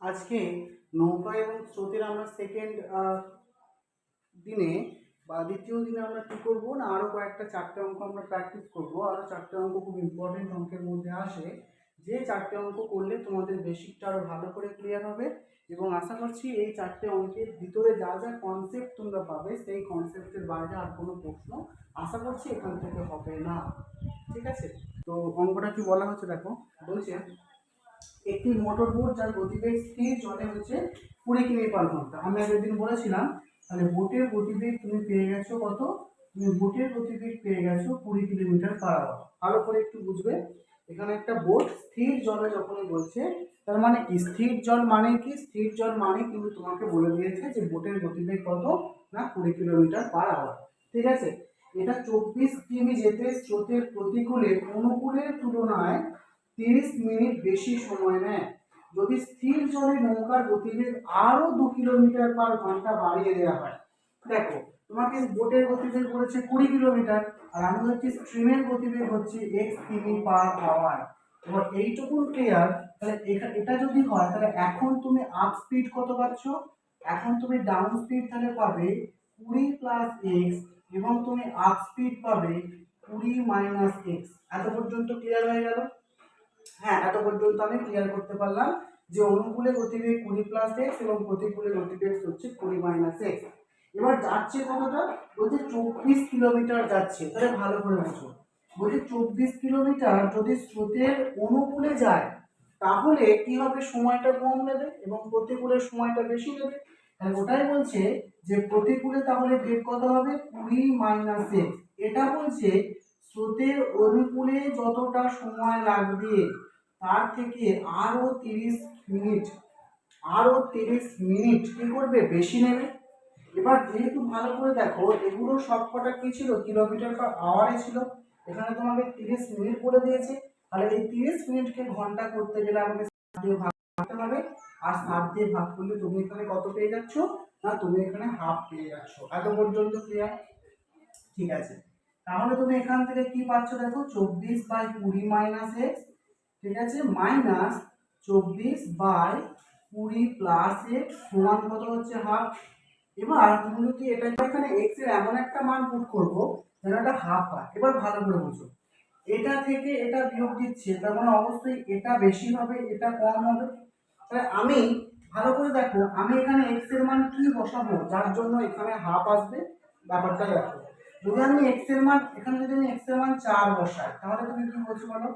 আজকে নৌকা এবং স্রোতের আমরা সেকেন্ড দিনে বা দ্বিতীয় দিনে আমরা কি করব না, আরো কয়েকটা চারটে অঙ্ক আমরা প্র্যাকটিস করব। আরো চারটে অঙ্ক খুব ইম্পর্টেন্ট অঙ্কের মধ্যে আসে, যে চারটে অঙ্ক করলে তোমাদের বেসিকটা আরো ভালো করে ক্লিয়ার হবে। এবং আশা করছি এই চারটে অঙ্কের ভিতরে যা যা কনসেপ্ট তোমরা পাবে, সেই কনসেপ্টের বাইরে আর কোনো প্রশ্ন আশা করছি এখান থেকে হবে না। ঠিক আছে, তো অঙ্কটা কি বলা হচ্ছে দেখো। বলছে একটি মোটর বোট যার গতিবেগ স্থির জলে হচ্ছে 20 কিমি/ঘন্টা। আমি আগের দিন বলেছিলাম, তাহলে বোটের গতিবেগ তুমি পেয়ে গেছো কত? তুমি বোটের গতিবেগ পেয়ে গেছো 20 কিলোমিটার/আওয়ার। ভালো করে একটু বুঝবে, এখানে একটা বোট স্থির জলে যখন বলছে, তার মানে কি স্থির জল মানে কি? স্থির জল মানে কিন্তু তোমাকে বলে দিয়েছে যে বোটের গতিবেগ কত না 20 কিলোমিটার/আওয়ার। ঠিক আছে, এটা 24 কিমি যেতে স্রোতের প্রতিকূলে অনুকূলের তুলনায় 30 মিনিট বেশি সময় নেয়। যদি স্থির জলে নৌকার গতিবেগ আরো 2 কিলোমিটার/ঘন্টা বাড়িয়ে দেওয়া হয়। দেখো, তোমাকে বোটের গতিবেগ বলেছে 20 কিলোমিটার, আর আমি হচ্ছে স্ট্রিমের গতিবেগ হচ্ছে x কিমি/আওয়ার। এবার এইটুকু ক্লিয়ার। তাহলে এটা যদি হয়, তাহলে এখন তুমি আপ স্পিড কত পাচ্ছ? এখন তুমি ডাউন স্পিড তাহলে পাবে 20 + x, এবং তুমি আপ স্পিড পাবে 20 - x। এত পর্যন্ত ক্লিয়ার হয়ে গেল? হ্যাঁ, এত পর্যন্ত আমি ক্লিয়ার করতে পারলাম যে অনুকূলে গতিবেগ 20 + x এবং প্রতিকূলে গতিবেগ হচ্ছে 20 - x। এবার যাচ্ছে কতটা? বলছে 24 কিলোমিটার যাচ্ছে। তাহলে ভালো করে বুঝো, বলছে 24 কিলোমিটার যদি স্রোতের অনুকূলে যায়, তাহলে কি হবে? সময়টা কম নেবে এবং প্রতিকূলের সময়টা বেশি নেবে। তাহলে ওটাই বলছে যে প্রতিকূলে তাহলে বেগ কত হবে? 20 - x। এটা বলছে স্রোতের অনুকূলে যতটা সময় লাগবে তার থেকে আরো 30 মিনিট, আরো 30 মিনিট কি করবে? বেশি নেবে। এবার যেহেতু ভালো করে দেখো, এগুলো সবকটা কি ছিল? কিলোমিটার/আওয়ারে ছিল। এখানে তোমাকে 30 মিনিট বলে দিয়েছে। তাহলে এই 30 মিনিটকে ঘন্টা করতে গেলে আমাকে 7 দিয়ে ভাগ করতে হবে। আর 7 দিয়ে ভাগ করলে তুমি এখানে কত পেয়ে যাচ্ছ? না, তুমি এখানে হাফ পেয়ে যাচ্ছ। এত পর্যন্ত ক্লিয়ার? ঠিক আছে, তাহলে তুমি এখান থেকে কি পাচ্ছ? দেখো, 24/20 - x, ঠিক আছে, মাইনাস 24/20 + x সমান কত হচ্ছে? হাফ। এবার তুমি যদি এটা এখানে x এর এমন একটা মান পুট করবো যেন এটা হাফ হয়। এবার ভালো করে বুঝো, এটা থেকে এটা বিয়োগ দিচ্ছে, তার মানে অবশ্যই এটা বেশি হবে, এটা কম হবে। তাহলে আমি ভালো করে দেখো, আমি এখানে x এর মান কি বসাবো যার জন্য এখানে হাফ আসবে? ব্যাপারটা দেখো, যদি আমি x এর মান এখানে যদি আমি x এর মান 4 বসাই, তাহলে তুমি কি বলছো বলো?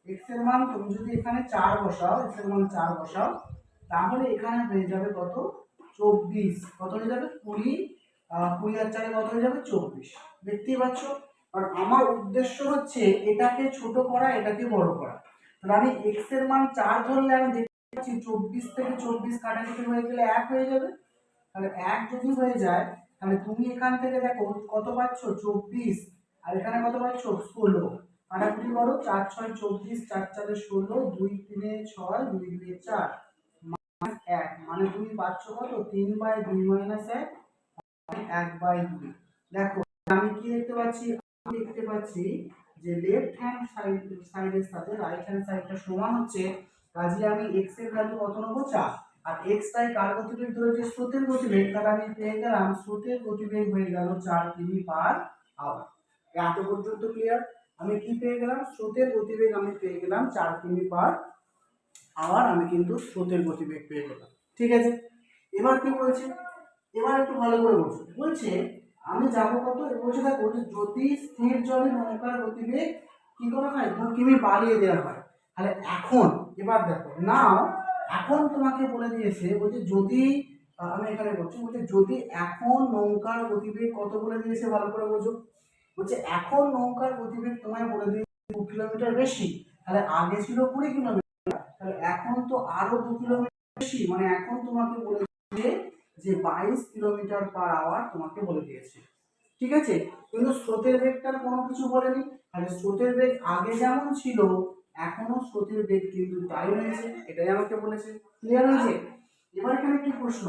x এর মান তুমি যদি এখানে 4 বসাও, x এর মান 4 বসাও, তাহলে এখানে হয়ে যাবে কত? 24। কত হয়ে যাবে? 20। 20 আর 4 কত হয়ে যাবে? 24। দেখতেই পাচ্ছ? আর আমার উদ্দেশ্য হচ্ছে এটাকে ছোট করা, এটাকে বড় করা। তাহলে আমি x এর মান 4 ধরলে আমি দেখতে পাচ্ছি 24 থেকে 24 কাটাকুটি হয়ে গেলে 1 হয়ে যাবে। তাহলে 1 যদি হয়ে যায়, তাহলে তুমি এখান থেকে দেখো কত পাচ্ছ? 24। আর এখানে কত পাচ্ছ? 16। কাটাকুটি করো, 4 × 6 = 24, 4 × 4 = 16, 2 × 3 = 6, 2 × 2 = 4, 1। মানে তুমি পাচ্ছ কত? 3/2 - 1, 1/2। দেখো, আমি কি দেখতে পাচ্ছি? আমি দেখতে পাচ্ছি যে লেফট হ্যান্ড সাইডের সাথে রাইট হ্যান্ড সাইডটা সমান হচ্ছে। কাজে আমি x এর ভ্যালু কত নেব? 4। আর x টাই কার গতিবেগ ধরেছে? স্রোতের গতিবেগ। তাহলে আমি পেয়ে গেলাম স্রোতের গতিবেগ হয়ে গেল 4 কিমি/আওয়ার। এত পর্যন্ত ক্লিয়ার? আমি কি পেয়ে গেলাম? স্রোতের গতিবেগ আমি পেয়ে গেলাম 4 কিমি/আওয়ার। আমি কিন্তু স্রোতের গতিবেগ পেয়ে গেলাম। ঠিক আছে, এবার কি বলছে? এবার একটু ভালো করে বলছো। বলছে আমি যাবো কত? বলছে দেখো, যদি স্থির জলে নৌকার গতিবেগ কি করা হয়? 2 কিমি বাড়িয়ে দেওয়া হয়। তাহলে এখন এবার দেখো নাও, এখন তোমাকে বলে দিয়েছে, বলছে যদি আমি এখানে করছি, বলছে যদি এখন নৌকার গতিবেগ কত বলে দিয়েছে? ভালো করে বোঝো। বলছে এখন নৌকার গতিবেগ তোমায় বলে দিয়েছে 2 কিলোমিটার বেশি। তাহলে আগে ছিল 20 কিলোমিটার, তাহলে এখন তো আরো 2 কিলোমিটার বেশি। মানে এখন তোমাকে বলে দিয়েছে যে 22 কিলোমিটার/আওয়ার তোমাকে বলে দিয়েছে। ঠিক আছে, কিন্তু স্রোতের বেগটার কোনো কিছু বলেনি। তাহলে স্রোতের বেগ আগে যেমন ছিল, এখনো স্রোতের বেগ কিন্তু তাই রয়েছে। এটাই আমাকে বলেছে। ক্লিয়ার হয়েছে? এবার এখানে কি প্রশ্ন?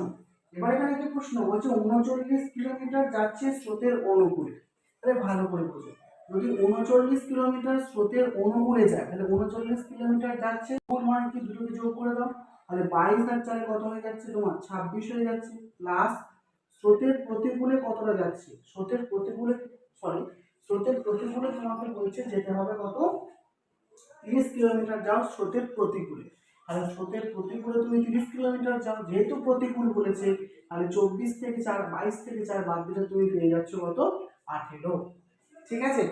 বলছে 39 কিলোমিটার যাচ্ছে স্রোতের অনুকূলে। তাহলে ভালো করে বুঝো, যদি 39 কিলোমিটার স্রোতের অনুকূলে যায়, তাহলে 39 কিলোমিটার যাচ্ছে, কোন মান কি দুটোকে যোগ করে দাও। তাহলে 22 আর 4 কত হয়ে যাচ্ছে তোমার 26 হয়ে যাচ্ছে। প্লাস স্রোতের প্রতিকূলে কতটা যাচ্ছে, স্রোতের প্রতিকূলে স্রোতের প্রতিকূলে তোমাকে বলছে যেতে হবে কত 30 কিলোমিটার যাও স্রোতের প্রতিকূলে। আর স্রোতের প্রতিকূলে তুমি 30 কিলোমিটার যাও, যেহেতু প্রতিকূল বলেছে তাহলে 24 থেকে 4 22 থেকে 4 বাদ দিলে তুমি পেয়ে যাচ্ছ কত 18। ঠিক আছে,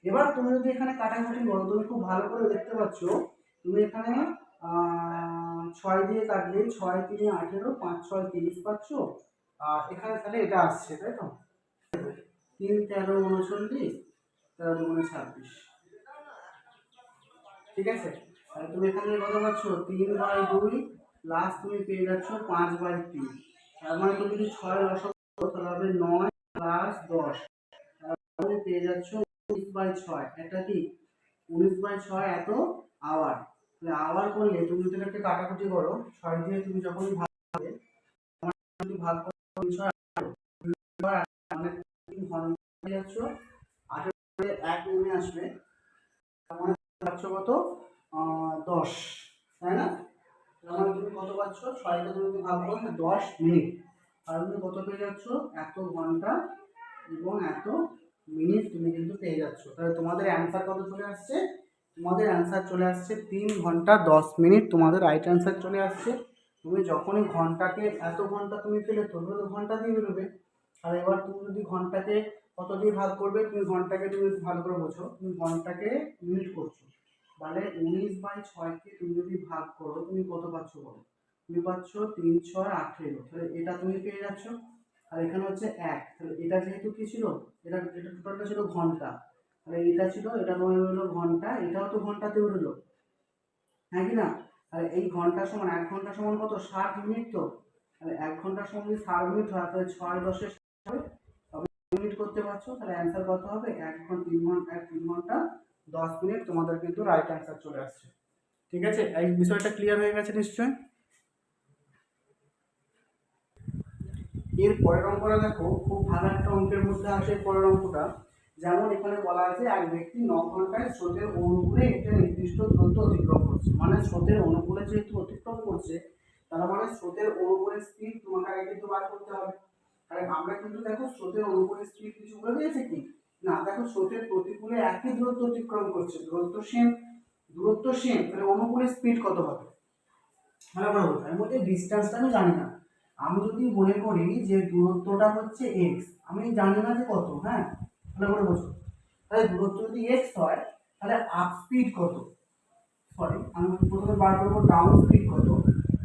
এবার তুমি যদি এখানে কাটাকুটি করো তুমি খুব ভালো করে দেখতে পাচ্ছ, তুমি এখানে 6 দিয়ে কাটলে 6 3 18, 5 6 30 পাচ্ছ। আর এখানে তাহলে এটা আসছে তাই তো, 3 13 39, 13 দুগুণে 26। ঠিক আছে, তাহলে তুমি এখানে কত পাচ্ছ 3/2 প্লাস তুমি পেয়ে যাচ্ছ 5/3। তার মানে তুমি যদি 6 লসাগু করো তাহলে হবে 9 প্লাস 10, তুমি পেয়ে যাচ্ছ 19/6। এটা কি 19/6 এত আওয়ার। তাহলে আওয়ার করলে তুমি যদি এটাকে কাটাকুটি করো 6 দিয়ে তুমি যখনই ভাগ করবে, যদি ভাগ করো 3 6 মানে 3 ঘন্টা হয়ে যাচ্ছ 18 1 নেমে আসবে, তার মানে পাচ্ছ কত 10, তাই না? তার মানে তুমি কত পাচ্ছ 6টা তুমি যদি ভাগ করো 10 মিনিট, আর তুমি কত পেয়ে যাচ্ছ এত ঘন্টা এবং এত মিনিট তুমি কিন্তু পেয়ে যাচ্ছ। তাহলে তোমাদের অ্যান্সার কত চলে আসছে, তোমাদের অ্যান্সার চলে আসছে 3 ঘন্টা 10 মিনিট, তোমাদের রাইট অ্যান্সার চলে আসছে। তুমি যখনই ঘন্টাকে এত ঘন্টা তুমি পেলে তোমরা তো ঘন্টা দিয়ে বেরোবে। আর এবার তুমি যদি ঘন্টাকে কত দিয়ে ভাগ করবে, তুমি ঘন্টাকে তুমি ভালো করে বোঝো, তুমি ঘন্টাকে মিনিট করছো, তাহলে 19/6কে তুমি যদি ভাগ করো তুমি কত পাচ্ছ বলো, তুমি পাচ্ছ 3 6 18, তাহলে এটা তুমি পেয়ে যাচ্ছ। আর এখানে হচ্ছে 1, তাহলে এটা যেহেতু কি ছিল, এটা টোটালটা ছিল ঘন্টা, তাহলে এটা ছিল, এটা তোমার হলো ঘন্টা, এটাও তো ঘন্টাতে উঠলো, হ্যাঁ কি না? তাহলে এই ঘন্টা সমান 1 ঘন্টা সমান কত 60 মিনিট, তো তাহলে 1 ঘন্টা সমান যদি 60 মিনিট হয় তাহলে 6 10 হবে, তবে মিনিট করতে পারছো, তাহলে অ্যান্সার কত হবে 1 ঘন্টা 3 ঘন্টা 3 ঘন্টা 10 মিনিট, তোমাদের কিন্তু রাইট অ্যান্সার চলে আসছে। ঠিক আছে, এই বিষয়টা ক্লিয়ার হয়ে গেছে নিশ্চয়ই। এর পরের অঙ্কটা দেখো, খুব ভালো একটা অঙ্কের মধ্যে আসে পরের অঙ্কটা। যেমন এখানে বলা আছে এক ব্যক্তি 9 ঘন্টায় স্রোতের অনুকূলে একটা নির্দিষ্ট দূরত্ব অতিক্রম করছে, মানে স্রোতের অনুকূলে যেহেতু অতিক্রম করছে তার মানে স্রোতের অনুকূলে স্পিড তোমাকে আগে কিন্তু বার করতে হবে। তাহলে আমরা কিন্তু দেখো স্রোতের অনুকূলে স্পিড কিছু বলে দিয়েছে কি না, দেখো স্রোতের প্রতিকূলে একই দূরত্ব অতিক্রম করছে, দূরত্ব সেম, তাহলে অনুকূলে স্পিড কত হবে, ভালো করে বলতে আমি বলছি ডিস্টেন্সটা আমি জানি না, আমি যদি মনে করি যে দূরত্বটা হচ্ছে এক্স, আমি জানি না যে কত, হ্যাঁ ভালো করে বোঝো, তাহলে দূরত্ব যদি এক্স হয় তাহলে আপ স্পিড কত, আমি প্রথমে বার করবো ডাউন স্পিড কত,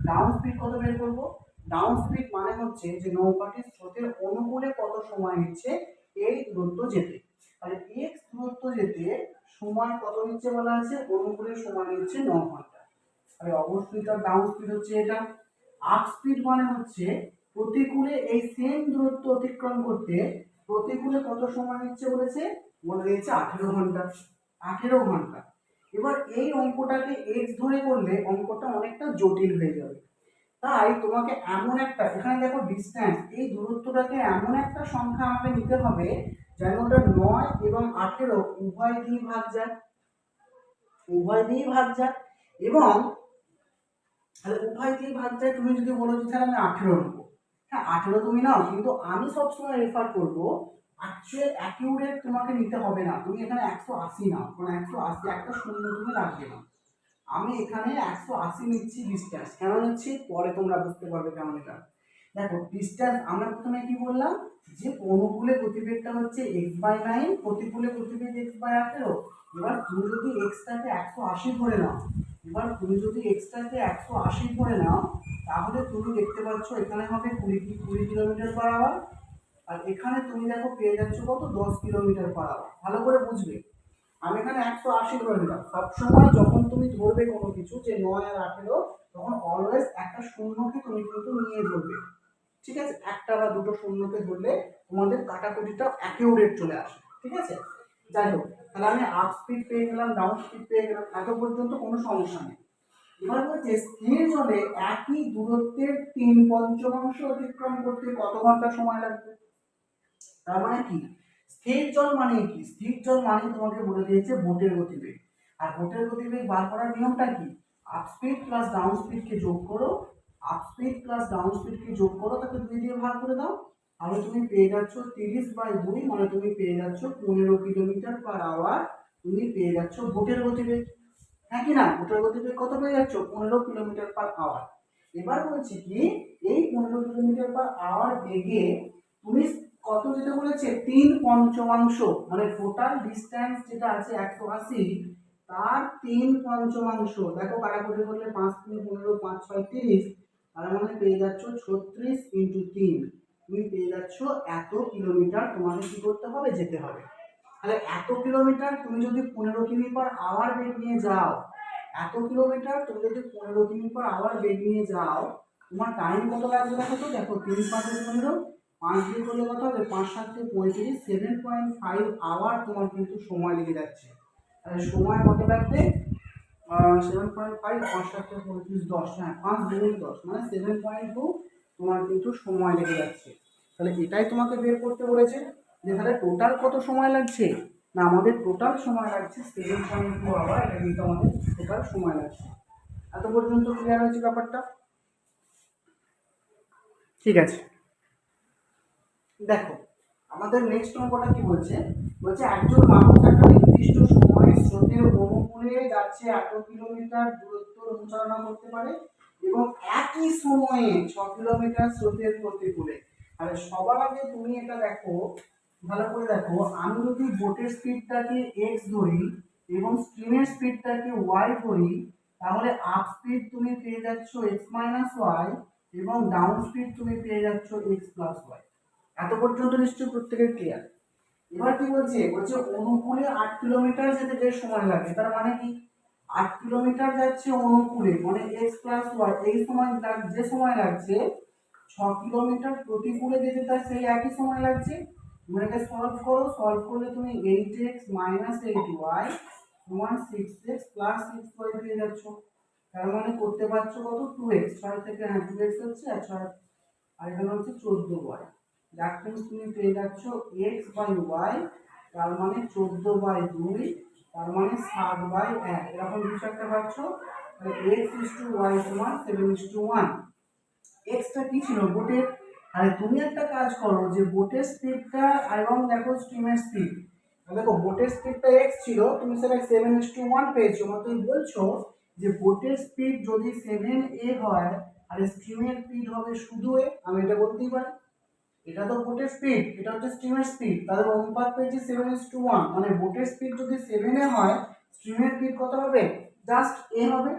ডাউন স্পিড কত বের করবো, ডাউন স্পিড মানে হচ্ছে যে নৌকাটি স্রোতের অনুকূলে কত সময় নিচ্ছে এই দূরত্ব যেতে, তাহলে এক্স দূরত্ব যেতে সময় কত নিচ্ছে বলা আছে, অনুকূলে সময় নিচ্ছে 9 ঘন্টা, তাহলে অবশ্যই তার ডাউন স্পিড হচ্ছে এটা। আপ স্পিড মানে হচ্ছে প্রতিকূলে এই সেম দূরত্ব অতিক্রম করতে প্রতিকূলে কত সময় নিচ্ছে বলেছে, বলে দিয়েছে 18 ঘন্টা, 18 ঘন্টা। এবার এই অঙ্কটাকে এক্স ধরে করলে অঙ্কটা অনেকটা জটিল হয়ে যাবে, তাই তোমাকে এমন একটা, এখানে দেখো ডিসটেন্স, এই দূরত্বটাকে এমন একটা সংখ্যা আমাকে নিতে হবে যেন ওটা 9 এবং 18 উভয় দিয়ে ভাগ যায়, উভয় দিয়ে ভাগ যায়, এবং তাহলে উভয় দিয়ে ভাগ যায়, তুমি যদি বলো যে স্যার আমি 18 নেবো, হ্যাঁ 18 তুমি নাও, কিন্তু আমি সবসময় রেফার করবো অ্যাকচুয়াল অ্যাকিউরেট তোমাকে নিতে হবে না, তুমি এখানে 180 নাও, কারণ 180 একটা শূন্য তুমি রাখবে না, আমি এখানে 180 নিচ্ছি ডিস্টেন্স, কেন নিচ্ছি পরে তোমরা বুঝতে পারবে কেমন এটা। দেখো ডিস্টেন্স আমরা প্রথমে কি বললাম যে অনুকূলে গতিবেগটা হচ্ছে x/9, প্রতিকূলে গতিবেগ x/18, এবার তুমি যদি এক্সটাকে 180 ধরে নাও, এবার তুমি যদি এক্সটাকে 180 ধরে নাও তাহলে তুমি দেখতে পাচ্ছ এখানে হবে 20 কিলোমিটার পার আওয়ার, আর এখানে তুমি দেখো পেয়ে যাচ্ছ কত 10 কিলোমিটার পার আওয়ার, ভালো করে বুঝবে। আমি এখানে 180 ধরে নিলাম, সবসময় যখন তুমি ধরবে কোনো কিছু যে 9 আর 18 তখন অলওয়েজ একটা শূন্যকে তুমি কিন্তু নিয়ে ধরবে, ঠিক আছে, একটা বা দুটো শূন্যকে ধরলে তোমাদের কাটাকুটিটা অ্যাকিউরেট চলে আসে, ঠিক আছে। যাই হোক, তাহলে আমি আপ স্পিড পেয়ে গেলাম, ডাউন স্পিড পেয়ে গেলাম, এত পর্যন্ত কোনো সমস্যা নেই। এবার হচ্ছে স্থির জলে একই দূরত্বের 3/5 অতিক্রম করতে কত ঘন্টা সময় লাগবে, তার মানে কি স্থির জল মানে কি, স্থির জল মানে তোমাকে বলে দিয়েছে বোটের গতিবেগ, আর বোটের গতিবেগ বার করার নিয়মটা কি, আপ স্পিড প্লাস ডাউন স্পিডকে যোগ করো, আপ স্পিড প্লাস ডাউন স্পিডকে যোগ করো, তাকে 2 দিয়ে ভাগ করে দাও, তাহলে তুমি পেয়ে যাচ্ছ 30/2, মানে তুমি পেয়ে যাচ্ছ 15 কিলোমিটার পার আওয়ার তুমি পেয়ে যাচ্ছ বোটের গতিবেগ। হ্যাঁ কি না, বোটের গতিবেগ কত পেয়ে যাচ্ছ? 15 কিলোমিটার পার আওয়ার। এবার বলছি কি, এই 15 কিলোমিটার পার আওয়ার বেগে তুমি কত যেতে বলেছে? 3/5, মানে টোটাল ডিস্টেন্স যেটা আছে 180, তার 3/5। দেখো কাটাকুটি করলে 5 3 15, 5 6 30, তার মানে পেয়ে যাচ্ছ 36 × 3। তুমি পেয়ে যাচ্ছ এত কিলোমিটার তোমাকে কি করতে হবে? যেতে হবে। তাহলে এত কিলোমিটার তুমি যদি 15 কিমি পার আওয়ার বেগ নিয়ে যাও, এত কিলোমিটার তুমি যদি 15 কিমি পার আওয়ার বেগ নিয়ে যাও, তোমার টাইম কত লাগবে? দেখো তো, দেখো 3 5 15, 5 দিয়ে করলে কত হবে? 5 7 35, 7.5 আওয়ার তোমার কিন্তু সময় লেগে যাচ্ছে। তাহলে সময় কত লাগবে? 7.5, 5 7 35, 10, হ্যাঁ 5 2 10, মানে 7.2 তোমার কিন্তু সময় লেগে যাচ্ছে। তাহলে এটাই তোমাকে বের করতে বলেছে যে তাহলে টোটাল কত সময় লাগছে, না আমাদের টোটাল সময় লাগছে 7.2 আওয়ার। এটা কিন্তু আমাদের টোটাল সময় লাগছে। এত পর্যন্ত ক্লিয়ার হয়েছে ব্যাপারটা? ঠিক আছে, দেখো আমাদের নেক্সট অঙ্কটা কি বলছে? বলছে একজন মানুষ একটা নির্দিষ্ট সময়ে স্রোতের অনুকূলে যাচ্ছে, এত কিলোমিটার দূরত্ব অনুসরণ করতে পারে এবং একই সময়ে 6 কিলোমিটার স্রোতের প্রতিকূলে। আর সবার আগে তুমি এটা দেখো, ভালো করে দেখো, আমি যদি বোটের স্পিডটাকে এক্স ধরি এবং স্ট্রিমের স্পিডটাকে ওয়াই ধরি, তাহলে আপ স্পিড তুমি পেয়ে যাচ্ছ এক্স মাইনাস ওয়াই এবং ডাউন স্পিড তুমি পেয়ে যাচ্ছ এক্স প্লাস ওয়াই। এত পর্যন্ত নিশ্চয়ই প্রত্যেকের ক্লিয়ার। এবার কি বলছে? বলছে অনুকূলে 8 কিলোমিটার যেতে যে সময় লাগে, তার মানে কি? 8 কিলোমিটার যাচ্ছে অনুকূলে, মানে এক্স প্লাস ওয়াই, এই সময় যে সময় লাগছে, 6 কিলোমিটার প্রতিকূলে যেতে তার সেই একই সময় লাগছে। তুমি এটা সলভ করো, সলভ করলে তুমি 8x - 8y সমান 6x প্লাস 6y পেয়ে যাচ্ছ। তার মানে করতে পারছো কত? 2x, 6 থেকে, হ্যাঁ 2x হচ্ছে, আর 6 আর এখানে হচ্ছে 14y। দ্যাট মিন্স তুমি পেয়ে যাচ্ছ x/y, তার মানে 14/2, তার মানে 7/1, এরকম কিছু একটা পাচ্ছ। তাহলে x/y সমান 7:1। এক্সটা কি ছিল? বোটের। আরে তুমি একটা কাজ করো, যে বোটের স্পিডটা এবং দেখো স্টিমের স্পিড, দেখো বোটের স্পিডটা এক্স ছিল, তুমি সেটা 7:1 পেয়েছো, মানে তুমি বলছো যে বোটের স্পিড যদি 7a হয় আর স্টিমের স্পিড হবে শুধু a, আমি এটা বলতেই পারি। এটা তো বোটের স্পিড, এটা হচ্ছে স্টিমের স্পিড, তাদের অনুপাত পেয়েছি 7:1, মানে বোটের স্পিড যদি 7a হয়, স্টিমের স্পিড কত হবে? জাস্ট a হবে।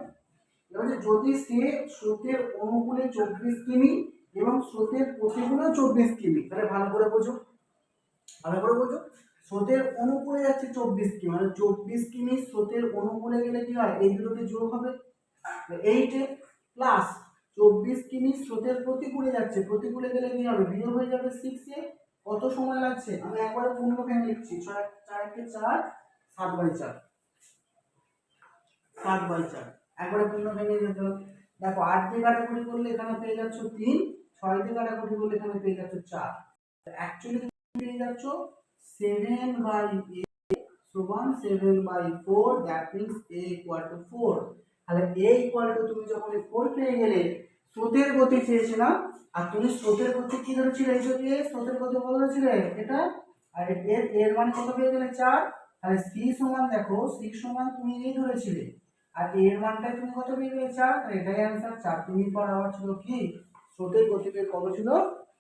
এবার যদি সে স্রোতের অনুকূলে 24 কিমি এবং স্রোতের প্রতিকূলে 24 কিমি, তাহলে ভালো করে বোঝো, ভালো করে বোঝো, স্রোতের অনুকূলে যাচ্ছে 24 কিমি, মানে 24 কিমি স্রোতের অনুকূলে গেলে কি হয়? এই দুটোকে যোগ হবে 8 প্লাস 24 কিমি স্রোতের প্রতিকূলে যাচ্ছে, প্রতিকূলে গেলে কি হবে? বিয়োগ হয়ে যাবে 6 কত সময় লাগছে? আমি একবারে পূর্ণ ভেঙে লিখছি, 4 4 কে 4, 7/4, 7/4 একবারে পূর্ণ ভেঙে যেতে হবে। দেখো 8 দিয়ে কাটাকুটি করলে এখানে পেয়ে যাচ্ছ 3, 6 দিয়ে কাটাকুটি করলে এখানে পেয়ে যাচ্ছ 4। অ্যাকচুয়ালি তুমি পেয়ে যাচ্ছ 7/8 সমান 7/4, দ্যাট মিন্স a = 4। তাহলে a = তুমি যখন 4 পেয়ে গেলে, স্রোতের গতি চেয়েছিলাম, আর তুমি স্রোতের গতি কি ধরেছিলে? এই যে স্রোতের গতি কত ধরেছিলে? এটা। আর এর মানে কত পেয়ে গেলে? 4। তাহলে c সমান, দেখো c সমান তুমি এই ধরেছিলে, আর এর মানটা তুমি কত পেয়ে গেলে? 4। তাহলে এটাই आंसर। 4 কিমি পার আওয়ার ছিল কি স্রোতের গতিবেগ? কত ছিল?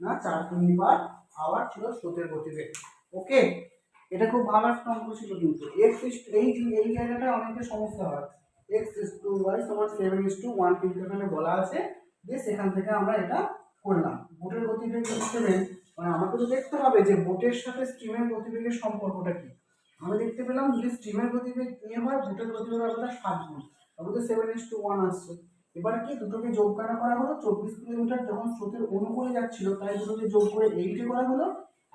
না 4 কিমি পার আওয়ার ছিল স্রোতের গতিবেগ। ওকে, এটা খুব ভালো একটা অঙ্ক ছিল কিন্তু। এই জায়গাটা অনেকের সমস্যা হয়। x/y সমান 7:1 কিন্তু এখানে বলা আছে, যে সেখান থেকে আমরা এটা করলাম। বোটের গতিবেগ হিসেবে মানে আমাকে তো দেখতে হবে যে বোটের সাথে স্ট্রিমের গতিবেগের সম্পর্কটা কি। আমি দেখতে পেলাম যদি স্ট্রিমের গতিবেগ এ হয়, বোটের গতিবেগ হবে তার 7 গুণ, তবে তো 7:1 আসছে। এবার কি দুটোকে যোগ করা হলো, 24 কিলোমিটার যখন স্রোতের অনুকূলে যাচ্ছিল তাই দুটোকে যোগ করে 8 করা হলো,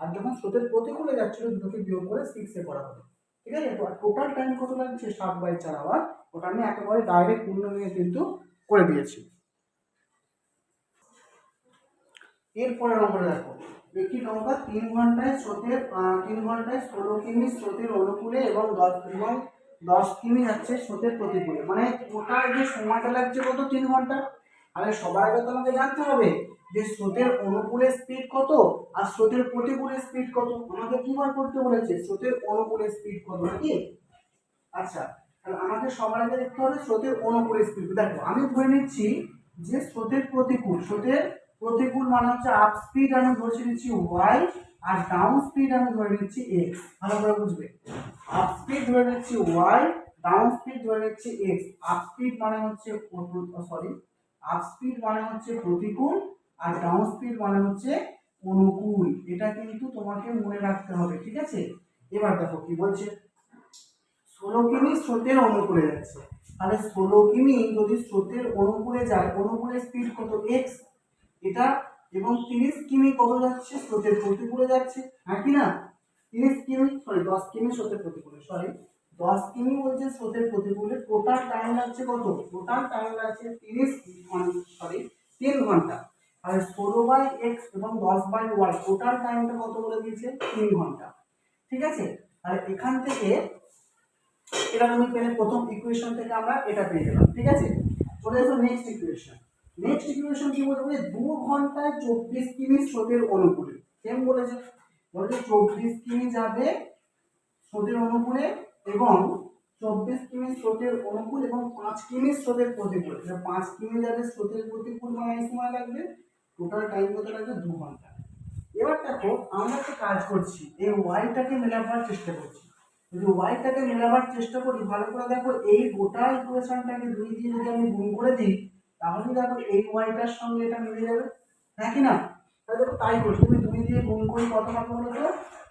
আর যখন স্রোতের প্রতিকূলে যাচ্ছিল দুটোকে বিয়োগ করে 6 করা হলো। ঠিক আছে, তো টোটাল টাইম কত লাগছে? 7/4 আওয়ার। ওটা আমি একেবারে ডাইরেক্ট পূর্ণ নিয়ে কিন্তু করে দিয়েছি। এরপরে নম্বরে দেখো, একটি নৌকা 3 ঘন্টায় 16 কিমি স্রোতের অনুকূলে এবং 10 কিমি যাচ্ছে স্রোতের প্রতিকূলে, মানে টোটাল যে সময়টা লাগছে কত, 3 ঘন্টা। তাহলে সবার আগে তো আমাকে জানতে হবে যে স্রোতের অনুকূলে স্পিড কত আর স্রোতের প্রতিকূলে স্পিড কত। আমাকে কি বার করতে বলেছে, স্রোতের অনুকূলে স্পিড কত নাকি। আচ্ছা, তাহলে আমাকে সবার আগে দেখতে হবে স্রোতের অনুকূলে স্পিড। দেখো আমি ধরে নিচ্ছি যে স্রোতের প্রতিকূল মানে হচ্ছে আপ স্পিড আমি ধরে নিচ্ছি y, আর ডাউন স্পিড আমি ধরে নিচ্ছি x। ভালো করে বুঝবে, আপ স্পিড ধরে নিচ্ছি y, ডাউন স্পিড ধরে নিচ্ছি x। আপ স্পিড মানে হচ্ছে প্রতিকূল, আর ডাউন স্পিড মানে হচ্ছে অনুকূল। এটা কিন্তু তোমাকে মনে রাখতে হবে, ঠিক আছে। এবার দেখো কি বলছে, 16 কিমি স্রোতের অনুকূলে যাচ্ছে। তাহলে 16 কিমি যদি স্রোতের অনুকূলে যায়, অনুকূলে স্পিড কত, x এটা, এবং 30 কিমি কত যাচ্ছে, স্রোতের প্রতিকূলে যাচ্ছে, হ্যাঁ কি না। 10 কিমি স্রোতের প্রতিকূলে, 10 কিমি বলছে স্রোতের প্রতিকূলে। টোটাল টাইম লাগছে কত, টোটাল টাইম লাগছে 3 ঘন্টা। আর 16/x এবং 10/y টোটাল টাইমটা কত বলে দিয়েছে, 3 ঘন্টা, ঠিক আছে। আর এখান থেকে এটা তুমি পেলে, প্রথম ইকুয়েশন থেকে আমরা এটা পেয়ে গেলাম, ঠিক আছে। চলে এসো নেক্সট ইকুয়েশন। নেক্সট ইকুয়েশন কি বলবে, 2 ঘন্টায় 24 কিমি স্রোতের অনুকূলে। সেম বলেছে, 24 কিমি যাবে স্রোতের অনুকূলে, এবং 24 কিমি স্রোতের অনুকূল এবং 5 কিমি স্রোতের প্রতিকূল। 5 কিমি যাবে স্রোতের প্রতিকূল, মানে সময় লাগবে, টোটাল টাইম কত লাগবে, 2 ঘন্টা। এবার দেখো আমরা একটা কাজ করছি, এই ওয়াইটাকে মেলাবার চেষ্টা করছি। যদি ওয়াইটাকে মেলাবার চেষ্টা করি, ভালো করে দেখো, এই গোটা ইকুয়েশনটাকে 2 দিয়ে যদি আমি গুণ করে দিই, তাহলে দেখো এই ওয়াইটার সঙ্গে এটা মিলে যাবে, হ্যাঁ কি না। তাহলে দেখো তাই করছি, তুমি 2 দিয়ে গুণ করি কত হবে বলো তো,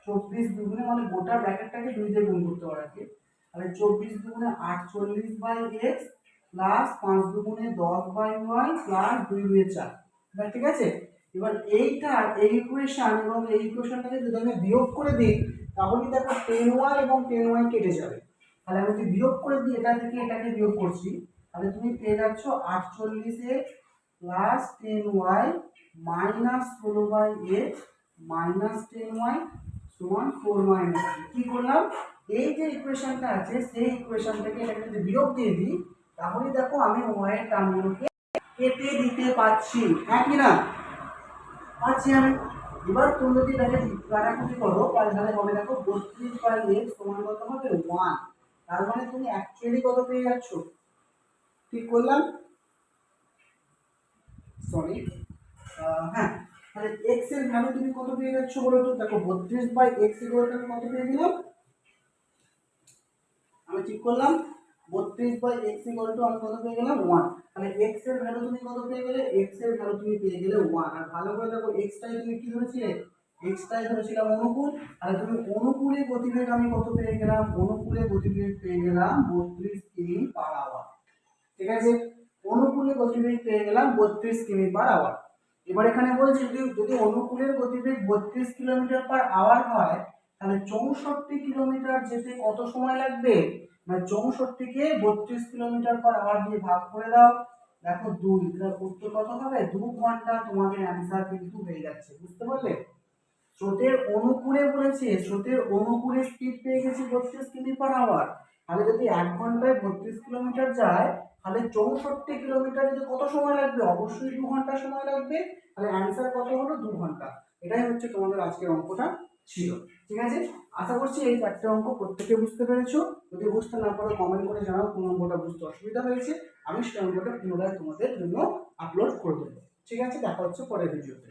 24 দুগুণে, মানে গোটা ব্র্যাকেটটাকে 2 দিয়ে গুণ করতে হবে আর কি। তাহলে 24 দুগুণে 48/x প্লাস 5 দুগুণে 10/y প্লাস 2 2 4, ঠিক আছে। এবার এই ইকুয়েশন এবং এই ইকুয়েশনটাকে যদি আমি বিয়োগ করে দিই, তাহলে দেখো 10y এবং 10y কেটে যাবে। তাহলে আমি যদি বিয়োগ করে দিই, এটা থেকে এটাকে বিয়োগ করছি, তাহলে তুমি পেয়ে যাচ্ছ 48x plus 10y minus 16/x minus 10y সমান 4 - কি করলাম, এই যে ইকুয়েশনটা আছে সেই ইকুয়েশন থেকে এটাকে যদি বিয়োগ দিয়ে দিই, তাহলে দেখো আমি y এর টার্মগুলোকে কেটে দিতে পারছি, হ্যাঁ কি না, পাচ্ছি আমি। এবার তুমি যদি এটাকে কাটাকুটি করো, তাহলে হবে দেখো 32/x সমান কত হবে, 1। তার মানে তুমি অ্যাকচুয়ালি কত পেয়ে যাচ্ছ, ঠিক করলাম, সরি, হ্যাঁ। তাহলে x এর ভ্যালু তুমি কত পেয়ে যাচ্ছ বলো তো, দেখো 32/x আমি কত পেয়ে গেলাম, আমি ঠিক করলাম 32/x আমি কত পেয়ে গেলাম, 1। তাহলে x এর ভ্যালু তুমি কত পেয়ে গেলে, x এর ভ্যালু তুমি পেয়ে গেলে 1। আর ভালো করে দেখো, x টাই তুমি কি ধরেছিলে, x টাই ধরেছিলাম অনুকূল। আর তুমি অনুকূলে গতিবেগ আমি কত পেয়ে গেলাম, অনুকূলে গতিবেগ পেয়ে গেলাম 32 কিমি/আওয়ার, ঠিক আছে। অনুকূলে গতিবেগ পেয়ে গেলাম 32 কিমি/আওয়ার। এবার এখানে বলছি, যদি অনুকূলের গতিবেগ 32 কিলোমিটার/আওয়ার হয়, তাহলে 64 কিলোমিটার যেতে কত সময় লাগবে, না 64 কে 32 কিলোমিটার/আওয়ার দিয়ে ভাগ করে দাও, দেখো 2, এর উত্তর কত হবে, 2 ঘন্টা। তোমাদের অ্যানসার কিন্তু হয়ে যাচ্ছে, বুঝতে পারলে। স্রোতের অনুকূলে বলেছে, স্রোতের অনুকূলে স্পিড পেয়ে গেছি 32 কিমি/আওয়ার। তাহলে যদি 1 ঘন্টায় 32 কিলোমিটার যায়, তাহলে 64 কিলোমিটার যেতে কত সময় লাগবে, অবশ্যই 2 ঘন্টা সময় লাগবে। তাহলে অ্যানসার কত হলো, 2 ঘন্টা। এটাই হচ্ছে তোমাদের আজকের অঙ্কটা ছিল, ঠিক আছে। আশা করছি এই 4টে অঙ্ক প্রত্যেকে বুঝতে পেরেছো। যদি বুঝতে না পারো কমেন্ট করে জানাও কোন অঙ্কটা বুঝতে অসুবিধা হয়েছে, আমি সেই অঙ্কটা পুনরায় তোমাদের জন্য আপলোড করে দেবো, ঠিক আছে। দেখা হচ্ছে পরের ভিডিওতে।